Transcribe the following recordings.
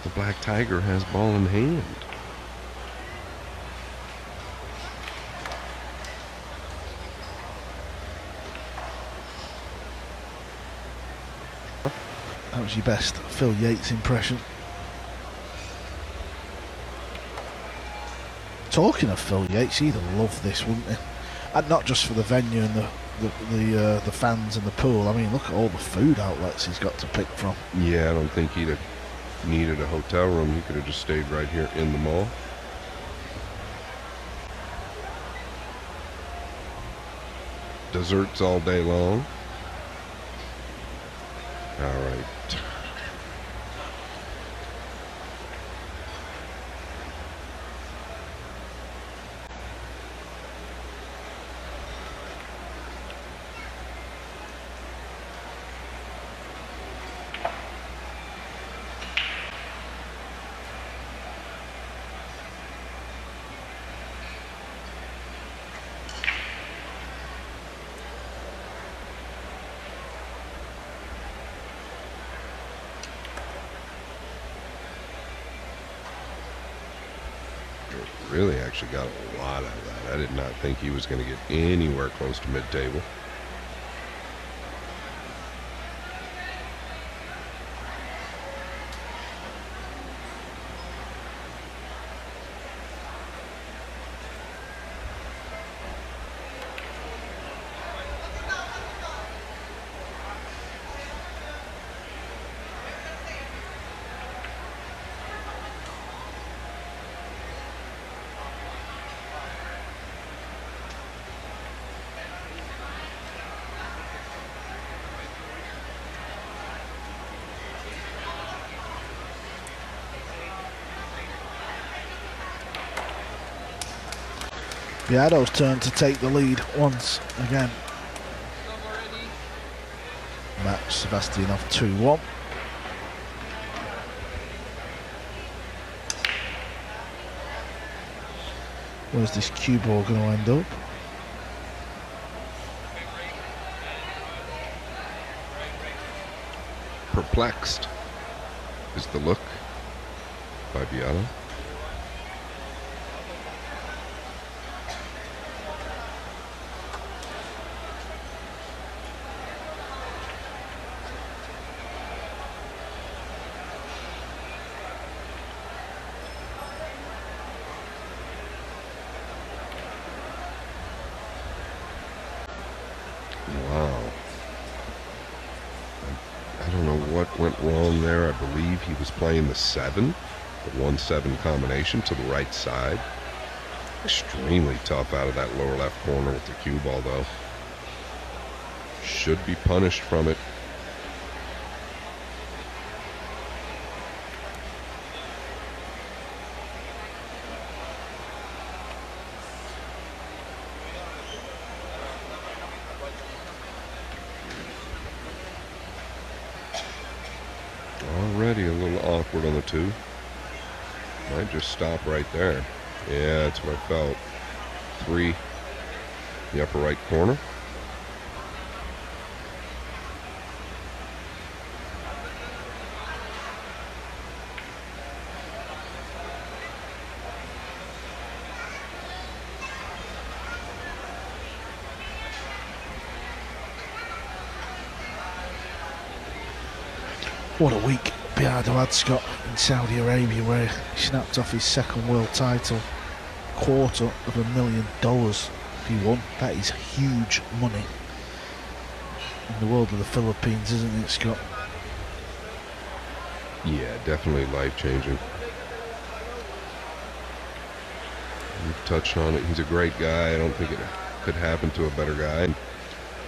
The Black Tiger has ball in hand. That was your best Phil Yates impression. Talking of Phil Yates, he'd have loved this, wouldn't he? And not just for the venue and the fans and the pool. I mean, look at all the food outlets he's got to pick from. Yeah, I don't think he'd have needed a hotel room. He could have just stayed right here in the mall. Desserts all day long. All right. Really actually got a lot out of that. I did not think he was going to get anywhere close to mid-table. Biado's turn to take the lead once again. Matt Sebastianov 2-1. Where's this cue ball going to end up? Perplexed is the look by Biado. Wow. I don't know what went wrong there. I believe he was playing the 7, the 1-7 combination to the right side. Extremely tough out of that lower left corner with the cue ball, though. Should be punished from it. Already a little awkward on the 2. Might just stop right there. Yeah, that's what I felt. 3, the upper right corner. What a week Biado had, Scott, in Saudi Arabia, where he snapped off his second world title. $250,000 he won. That is huge money in the world of the Philippines, isn't it, Scott? Yeah, definitely life-changing. You've touched on it. He's a great guy. I don't think it could happen to a better guy. And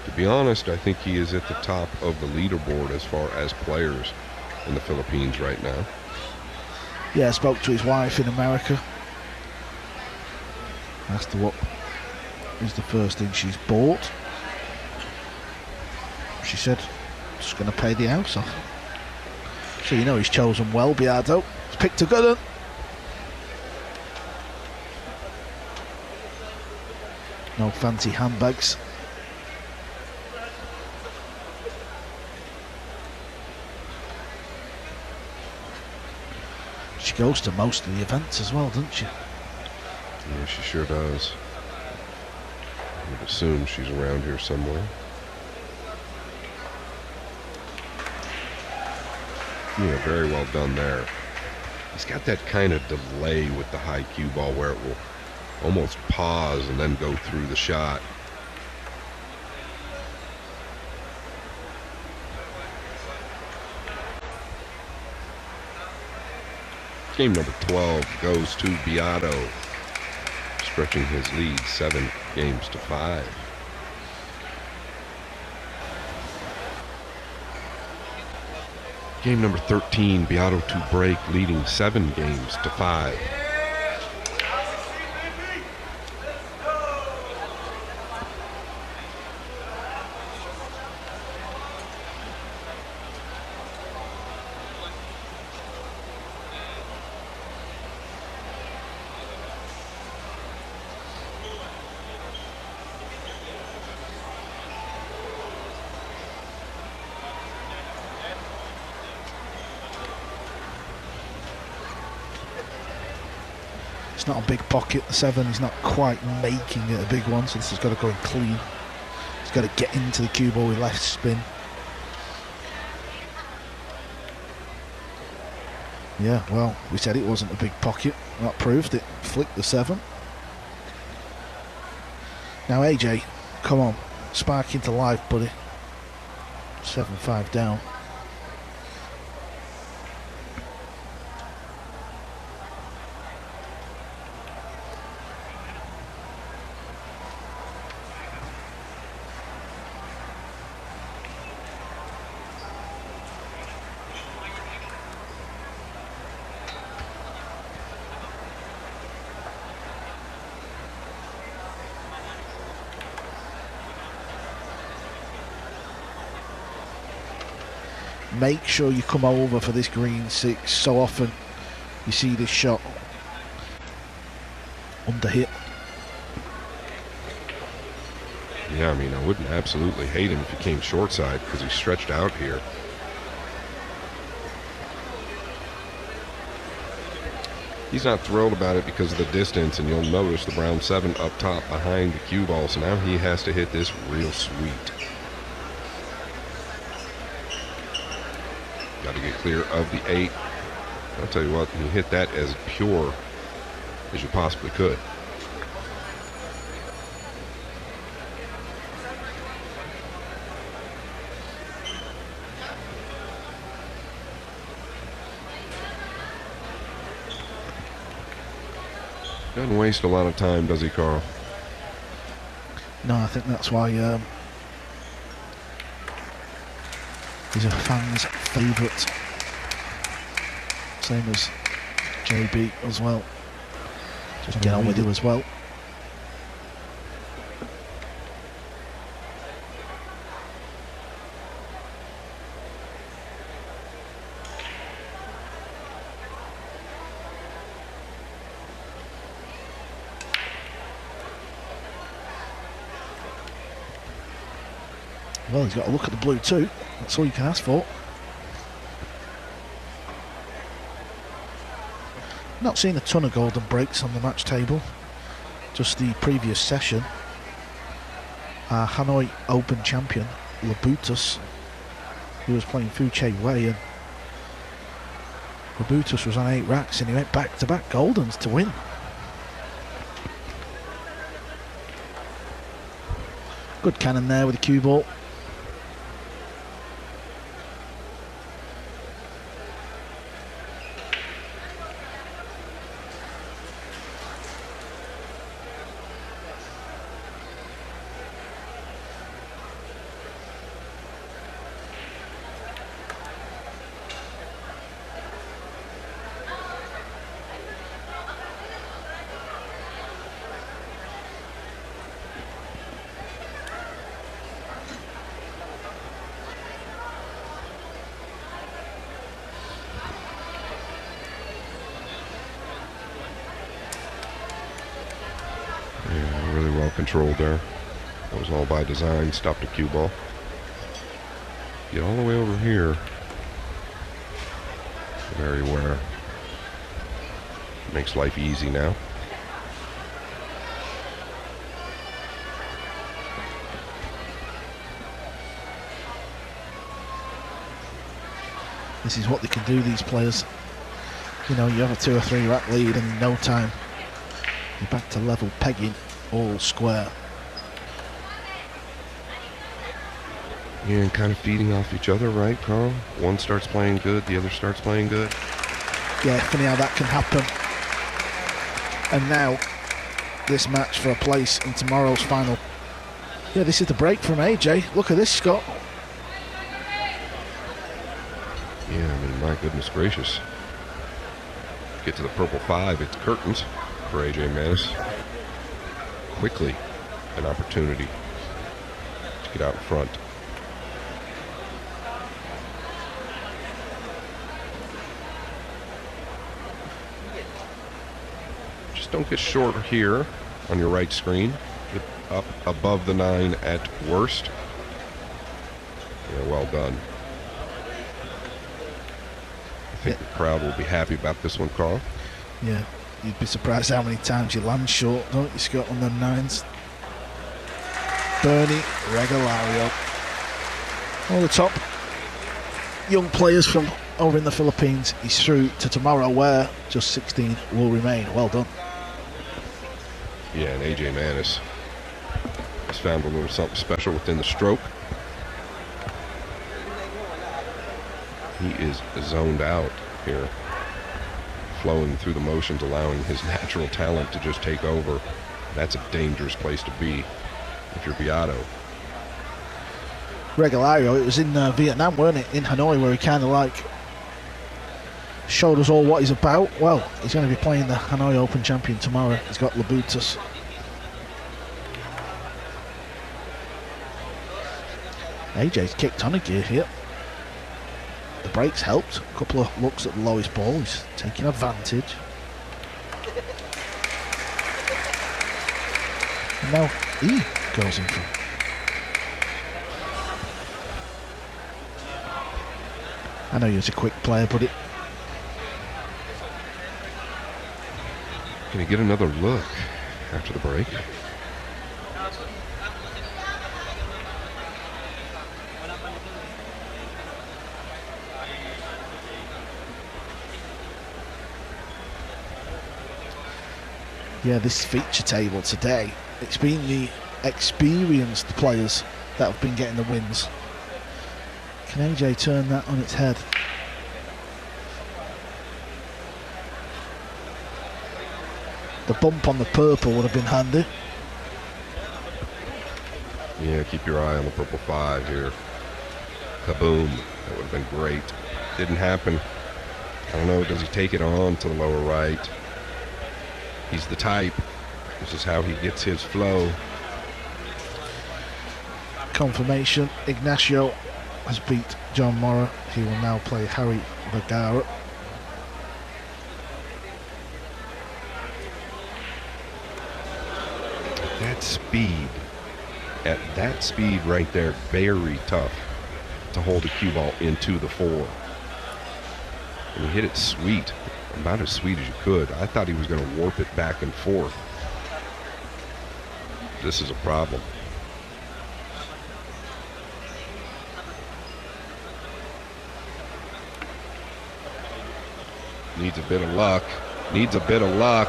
to be honest, I think he is at the top of the leaderboard as far as players in the Philippines right now. Yeah, I spoke to his wife in America. Asked her what is the first thing she's bought. She said, just going to pay the house off. So you know he's chosen well, Biado. He's picked a good one. No fancy handbags. She goes to most of the events as well, doesn't she? Yeah, she sure does. I would assume she's around here somewhere. Yeah, very well done there. He's got that kind of delay with the high cue ball where it will almost pause and then go through the shot. Game number 12 goes to Biado, stretching his lead 7 games to 5. Game number 13, Biado to break, leading 7 games to 5. It's not a big pocket, the 7. He's not quite making it a big one, so this has got to go in clean. He's got to get into the cue ball with left spin. Yeah, well, we said it wasn't a big pocket. That proved it. Flicked the 7. Now AJ, come on. Spark into life, buddy. 7-5 down. Make sure you come over for this green 6. So often you see this shot under hit. Yeah, I mean, I wouldn't absolutely hate him if he came short side because he's stretched out here. He's not thrilled about it because of the distance, and you'll notice the brown 7 up top behind the cue ball, so now he has to hit this real sweet. Got to get clear of the 8. I'll tell you what, you hit that as pure as you possibly could. Doesn't waste a lot of time, does he, Carl? No, I think that's why he's a fan's favourite. Same as JB as well. Just get on with you as well. Well, he's got to look at the blue too. That's all you can ask for. Not seeing a ton of golden breaks on the match table. Just the previous session. Our Hanoi Open champion, Labutus, he was playing Fuche Wei, and Labutus was on 8 racks and he went back-to-back goldens to win. Good cannon there with the cue ball. Controlled there. That was all by design. Stopped the cue ball. Get all the way over here. Very aware. Makes life easy now. This is what they can do, these players. You know, you have a 2 or 3 rack lead and in no time you're back to level pegging, all square. Yeah, and kind of feeding off each other, right, Carl? One starts playing good, the other starts playing good. Yeah, funny how that can happen. And now, this match for a place in tomorrow's final. Yeah, this is the break from AJ. Look at this, Scott. Yeah, I mean, my goodness gracious. Get to the purple 5, it's curtains for AJ Manis. Quickly, an opportunity to get out in front. Just don't get short here on your right screen. Get up above the 9 at worst. Yeah, well done. I think the crowd will be happy about this one, Carl. Yeah, you'd be surprised how many times you land short, don't you, Scott, on them 9s. Bernie Regalario. All the top young players from over in the Philippines. He's through to tomorrow where just 16 will remain. Well done. Yeah, and AJ Manis has found a little something special within the stroke. He is zoned out here, flowing through the motions, allowing his natural talent to just take over. That's a dangerous place to be if you're Biado. Regalario, it was in Vietnam, weren't it? In Hanoi, where he kind of like showed us all what he's about. Well, he's going to be playing the Hanoi Open champion tomorrow. He's got Labutus. AJ's kicked on a gear here. The breaks helped. A couple of looks at the lowest ball. He's taking advantage. And now he goes in front. I know he's a quick player, but Can he get another look after the break? yeah, this feature table today, it's been the experienced players that have been getting the wins. Can AJ turn that on its head? The bump on the purple would have been handy. Yeah, keep your eye on the purple 5 here. Kaboom. That would have been great. Didn't happen. I don't know, does he take it on to the lower right? He's the type. This is how he gets his flow. Confirmation, Ignacio has beat John Morra. He will now play Harry Vergara. At that speed right there, very tough to hold the cue ball into the 4. And he hit it sweet, about as sweet as you could. I thought he was going to warp it back and forth. This is a problem. Needs a bit of luck. Needs a bit of luck.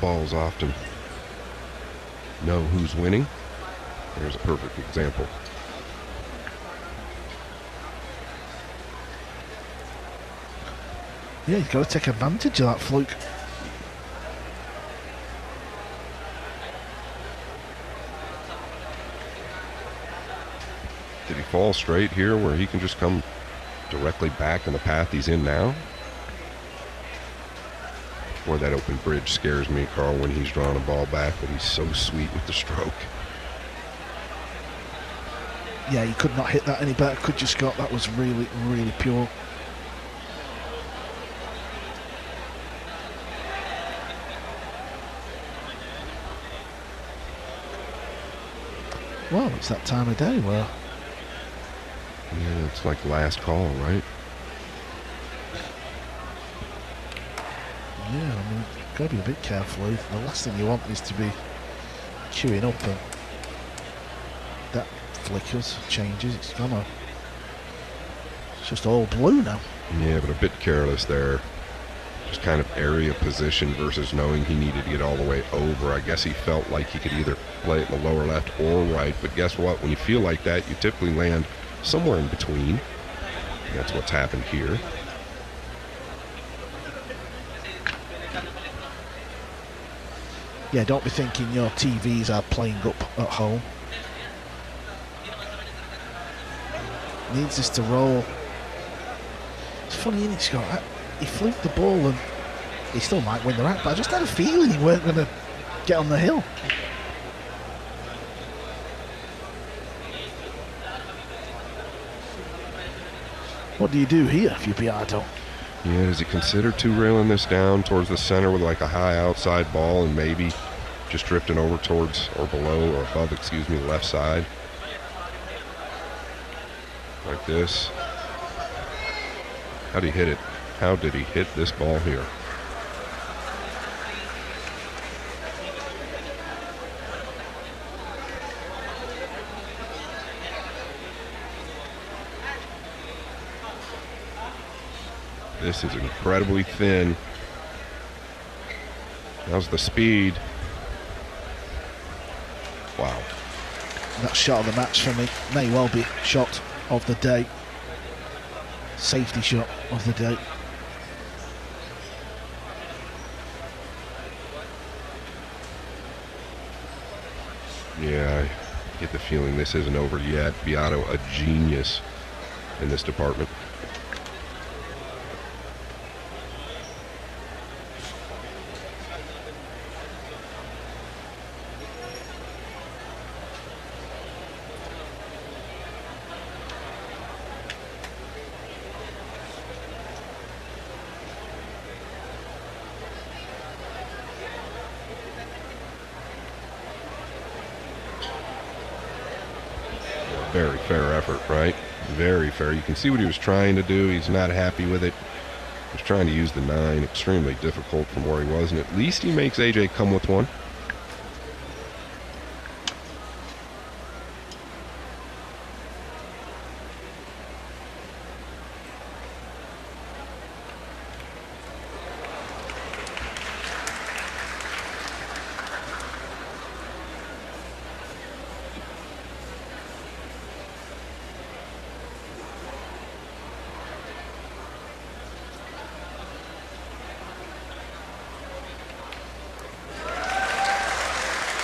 Balls often know who's winning. There's a perfect example. Yeah, you've got to take advantage of that fluke. Did he fall straight here where he can just come directly back in the path he's in now? Boy, that open bridge scares me, Carl, when he's drawing a ball back, but he's so sweet with the stroke. Yeah, you could not hit that any better, could you, Scott? That was really, really pure. Well, it's that time of day where... Yeah, it's like last call, right? Yeah, I mean, you've got to be a bit careful. The last thing you want is to be queuing up and that flickers, changes, it's gonna... It's just all blue now. Yeah, but a bit careless there. Just kind of area position versus knowing he needed to get all the way over. I guess he felt like he could either play it in the lower left or right, but guess what? When you feel like that, you typically land somewhere in between. And that's what's happened here. Yeah, don't be thinking your TVs are playing up at home. Needs this to roll. It's funny, isn't it, Scott? He flipped the ball and he still might win the rack, but I just had a feeling he weren't going to get on the hill. What do you do here if you're Biado? Yeah, does he consider two-railing this down towards the center with like a high outside ball and maybe just drifting over towards or below or above, excuse me, the left side? Like this. How did he hit it? How did he hit this ball here? This is incredibly thin. How's the speed? Wow. That shot of the match for me may well be shot of the day. Safety shot of the day. Yeah, I get the feeling this isn't over yet. Biado, a genius in this department. Very fair effort, right? Very fair. You can see what he was trying to do. He's not happy with it. He's trying to use the 9. Extremely difficult from where he was, and at least he makes AJ come with one.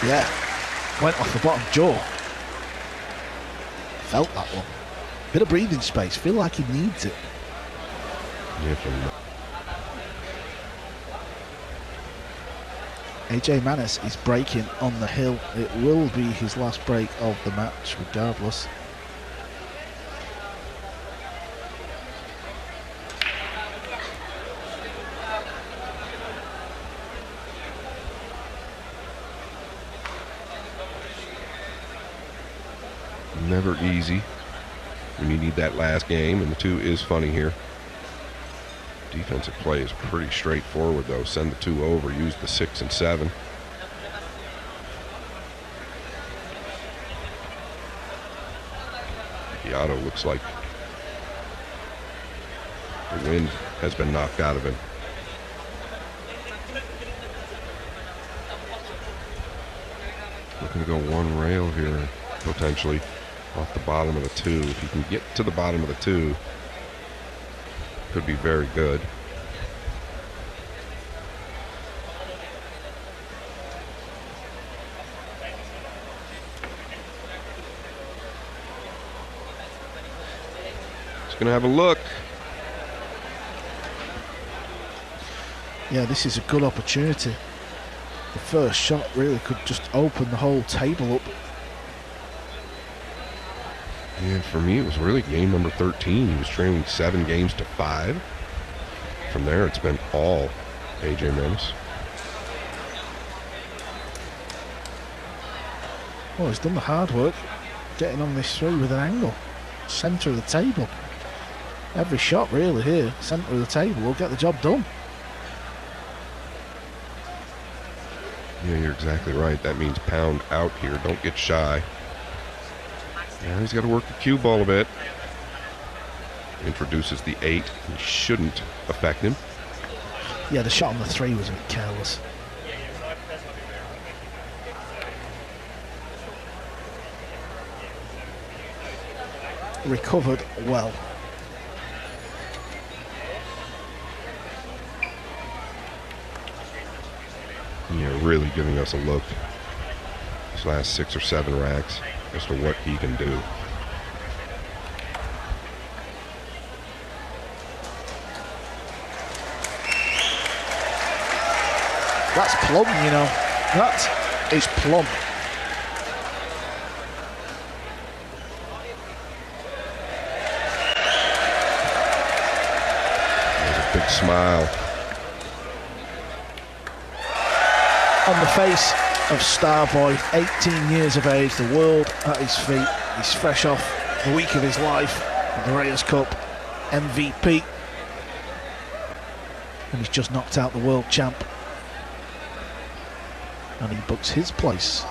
Yeah, went off the bottom jaw. Felt that one. Bit of breathing space. Feel like he needs it. Yeah, from AJ Manis is breaking on the hill. It will be his last break of the match, regardless. never easy when you need that last game, and the 2 is funny here. Defensive play is pretty straightforward, though. Send the 2 over, use the 6 and 7. Biado looks like the wind has been knocked out of him. Looking to go one rail here, potentially, off the bottom of the 2. If he can get to the bottom of the 2, could be very good. Just gonna have a look. Yeah, this is a good opportunity. The first shot really could just open the whole table up. Yeah, for me, it was really game number 13. He was trailing 7 games to 5. From there, it's been all AJ Manis. Well, he's done the hard work. getting on this through with an angle. Centre of the table. Every shot really here, centre of the table, will get the job done. Yeah, you're exactly right. That means pound out here. Don't get shy. Now he's got to work the cue ball a bit. Introduces the 8. He shouldn't affect him. Yeah, the shot on the 3 was a bit careless. Recovered well. Yeah, really giving us a look these last 6 or 7 racks as to what he can do. That's plum, you know. That is plum. There's a big smile on the face of Starboy, 18 years of age, the world at his feet. He's fresh off the week of his life, the Reyes Cup MVP, and he's just knocked out the world champ, and he books his place